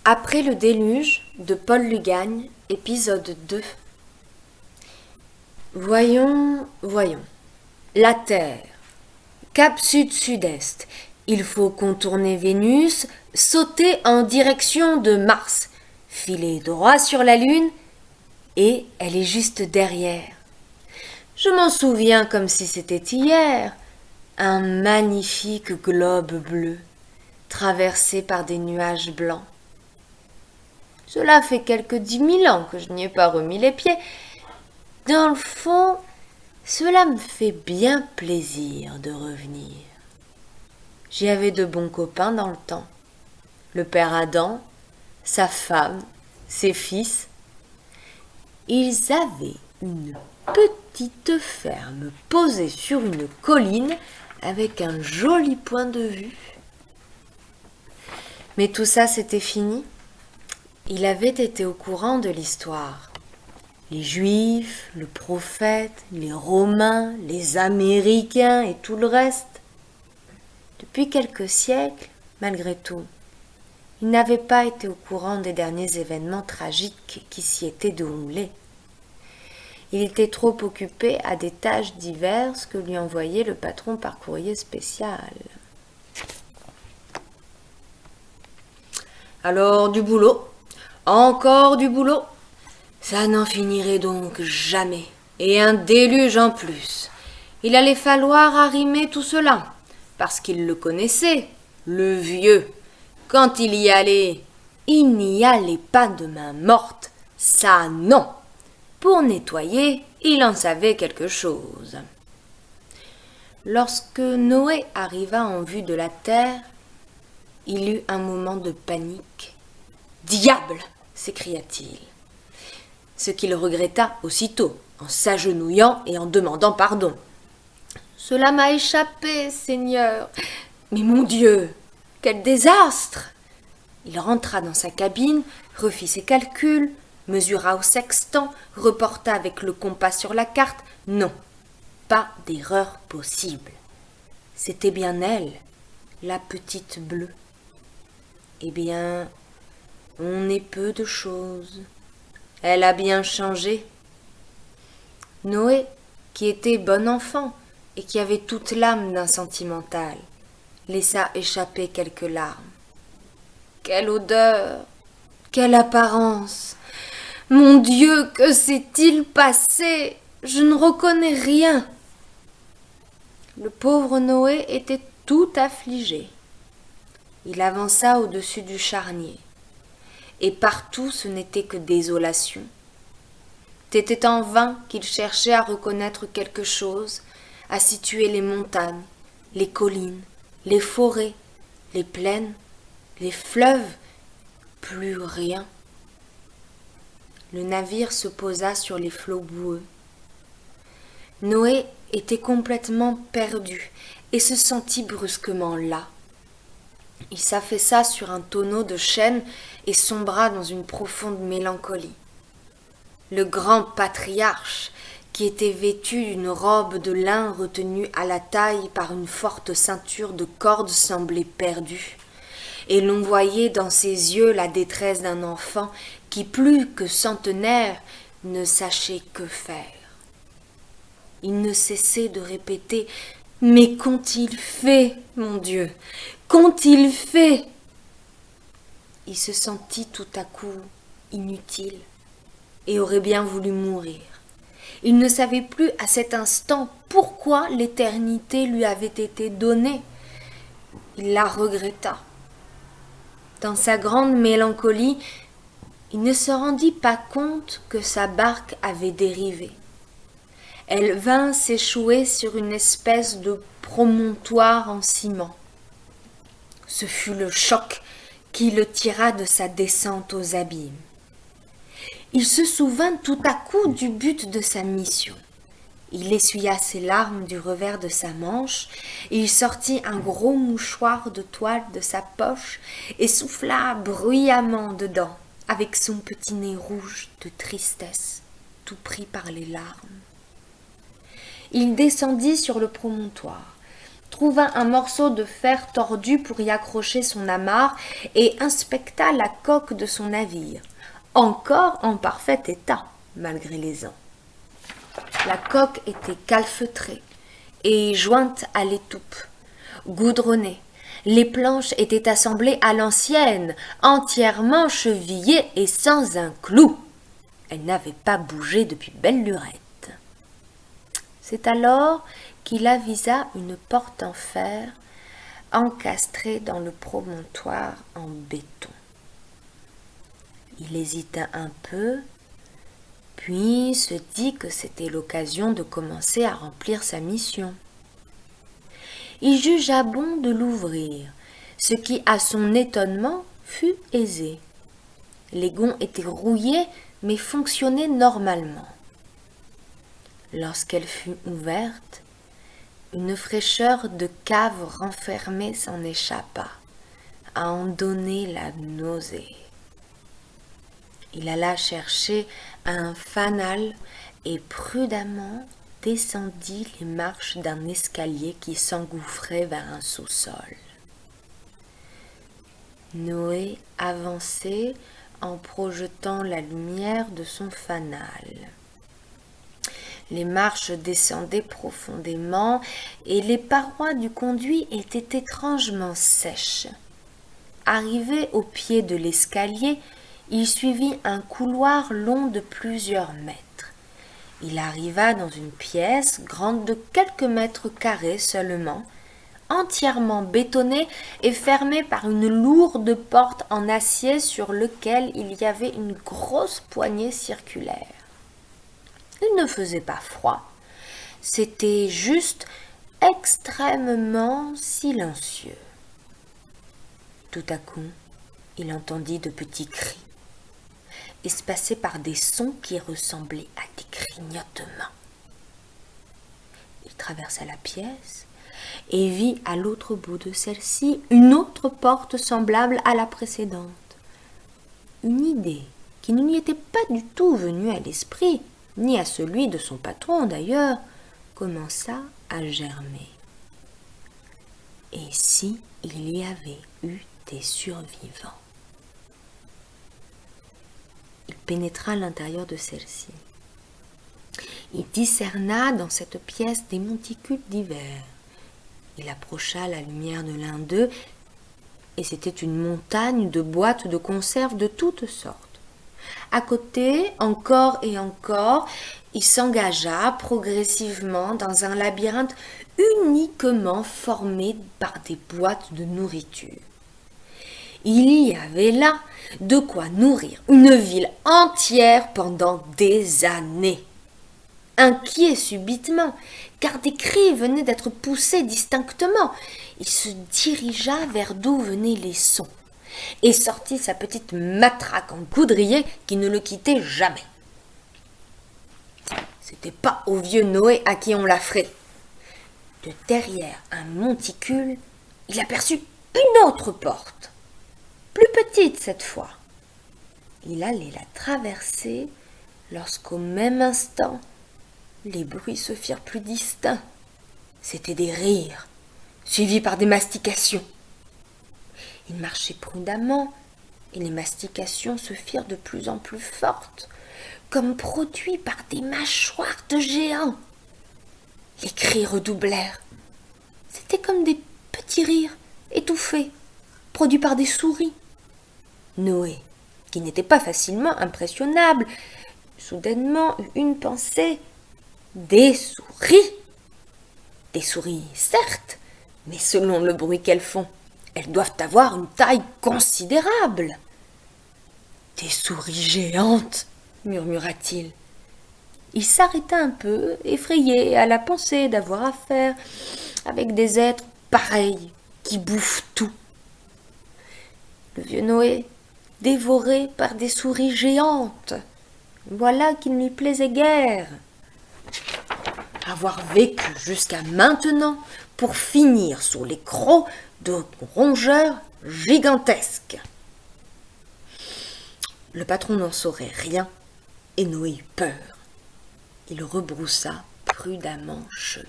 Après le déluge de Paul Lugagne, épisode 2. Voyons. La Terre. Cap sud-sud-est. Il faut contourner Vénus, sauter en direction de Mars, filer droit sur la Lune, et elle est juste derrière. Je m'en souviens comme si c'était hier. Un magnifique globe bleu, traversé par des nuages blancs. Cela fait quelques 10 000 ans que je n'y ai pas remis les pieds. Dans le fond, cela me fait bien plaisir de revenir. J'y avais de bons copains dans le temps. Le père Adam, sa femme, ses fils. Ils avaient une petite ferme posée sur une colline avec un joli point de vue. Mais tout ça, c'était fini. Il avait été au courant de l'histoire. Les Juifs, le prophète, les Romains, les Américains et tout le reste. Depuis quelques siècles, malgré tout, il n'avait pas été au courant des derniers événements tragiques qui s'y étaient déroulés. Il était trop occupé à des tâches diverses que lui envoyait le patron par courrier spécial. Alors du boulot, encore du boulot. Ça n'en finirait donc jamais. Et un déluge en plus. Il allait falloir arrimer tout cela, parce qu'il le connaissait, le vieux. Quand il y allait, il n'y allait pas de main morte. Ça non. Pour nettoyer, il en savait quelque chose. Lorsque Noé arriva en vue de la terre, il eut un moment de panique. « Diable !» s'écria-t-il. Ce qu'il regretta aussitôt, en s'agenouillant et en demandant pardon. « Cela m'a échappé, Seigneur. Mais mon Dieu, quel désastre !» Il rentra dans sa cabine, refit ses calculs, mesura au sextant, reporta avec le compas sur la carte. Non, pas d'erreur possible. C'était bien elle, la petite bleue. Eh bien, on est peu de choses. Elle a bien changé. Noé, qui était bon enfant et qui avait toute l'âme d'un sentimental, laissa échapper quelques larmes. Quelle odeur! Quelle apparence! Mon Dieu, que s'est-il passé? Je ne reconnais rien. Le pauvre Noé était tout affligé. Il avança au-dessus du charnier. Et partout ce n'était que désolation. C'était en vain qu'il cherchait à reconnaître quelque chose, à situer les montagnes, les collines, les forêts, les plaines, les fleuves, plus rien. Le navire se posa sur les flots boueux. Noé était complètement perdu et se sentit brusquement las. Il s'affaissa sur un tonneau de chêne et sombra dans une profonde mélancolie. Le grand patriarche, qui était vêtu d'une robe de lin retenue à la taille par une forte ceinture de cordes, semblait perdu, et l'on voyait dans ses yeux la détresse d'un enfant qui, plus que centenaire, ne sachait que faire. Il ne cessait de répéter « Mais qu'ont-ils fait, mon Dieu? Qu'ont-ils fait ?» Il se sentit tout à coup inutile et aurait bien voulu mourir. Il ne savait plus à cet instant pourquoi l'éternité lui avait été donnée. Il la regretta. Dans sa grande mélancolie, il ne se rendit pas compte que sa barque avait dérivé. Elle vint s'échouer sur une espèce de promontoire en ciment. Ce fut le choc qui le tira de sa descente aux abîmes. Il se souvint tout à coup du but de sa mission. Il essuya ses larmes du revers de sa manche, et il sortit un gros mouchoir de toile de sa poche et souffla bruyamment dedans, avec son petit nez rouge de tristesse, tout pris par les larmes. Il descendit sur le promontoire, trouva un morceau de fer tordu pour y accrocher son amarre et inspecta la coque de son navire, encore en parfait état, malgré les ans. La coque était calfeutrée et jointe à l'étoupe, goudronnée. Les planches étaient assemblées à l'ancienne, entièrement chevillées et sans un clou. Elles n'avaient pas bougé depuis belle lurette. C'est alors qu'il avisa une porte en fer encastrée dans le promontoire en béton. Il hésita un peu, puis se dit que c'était l'occasion de commencer à remplir sa mission. Il jugea bon de l'ouvrir, ce qui, à son étonnement, fut aisé. Les gonds étaient rouillés, mais fonctionnaient normalement. Lorsqu'elle fut ouverte, une fraîcheur de cave renfermée s'en échappa, à en donner la nausée. Il alla chercher un fanal et prudemment descendit les marches d'un escalier qui s'engouffrait vers un sous-sol. Noé avançait en projetant la lumière de son fanal. Les marches descendaient profondément et les parois du conduit étaient étrangement sèches. Arrivé au pied de l'escalier, il suivit un couloir long de plusieurs mètres. Il arriva dans une pièce grande de quelques mètres carrés seulement, entièrement bétonnée et fermée par une lourde porte en acier sur laquelle il y avait une grosse poignée circulaire. Il ne faisait pas froid, c'était juste extrêmement silencieux. Tout à coup, il entendit de petits cris, espacés par des sons qui ressemblaient à des grignotements. Il traversa la pièce et vit à l'autre bout de celle-ci une autre porte semblable à la précédente. Une idée qui ne lui était pas du tout venue à l'esprit, ni à celui de son patron d'ailleurs, commença à germer. Et si il y avait eu des survivants? Il pénétra à l'intérieur de celle-ci. Il discerna dans cette pièce des monticules divers. Il approcha la lumière de l'un d'eux, et c'était une montagne de boîtes de conserve de toutes sortes. À côté, encore et encore, il s'engagea progressivement dans un labyrinthe uniquement formé par des boîtes de nourriture. Il y avait là de quoi nourrir une ville entière pendant des années. Inquiet subitement, car des cris venaient d'être poussés distinctement, il se dirigea vers d'où venaient les sons et sortit sa petite matraque en coudrier qui ne le quittait jamais. C'était pas au vieux Noé à qui on la ferait. De derrière un monticule, il aperçut une autre porte, plus petite cette fois. Il allait la traverser lorsqu'au même instant, les bruits se firent plus distincts. C'étaient des rires, suivis par des mastications. Il marchait prudemment, et les mastications se firent de plus en plus fortes, comme produits par des mâchoires de géants. Les cris redoublèrent. C'étaient comme des petits rires étouffés, produits par des souris. Noé, qui n'était pas facilement impressionnable, soudainement eut une pensée. Des souris! Des souris, certes, mais selon le bruit qu'elles font, elles doivent avoir une taille considérable. Des souris géantes, murmura-t-il. Il s'arrêta un peu, effrayé à la pensée d'avoir affaire avec des êtres pareils qui bouffent tout. Le vieux Noé, dévoré par des souris géantes, voilà qui ne lui plaisait guère. Avoir vécu jusqu'à maintenant pour finir sous les crocs de rongeurs gigantesques. Le patron n'en saurait rien et Noé eut peur. Il rebroussa prudemment chemin.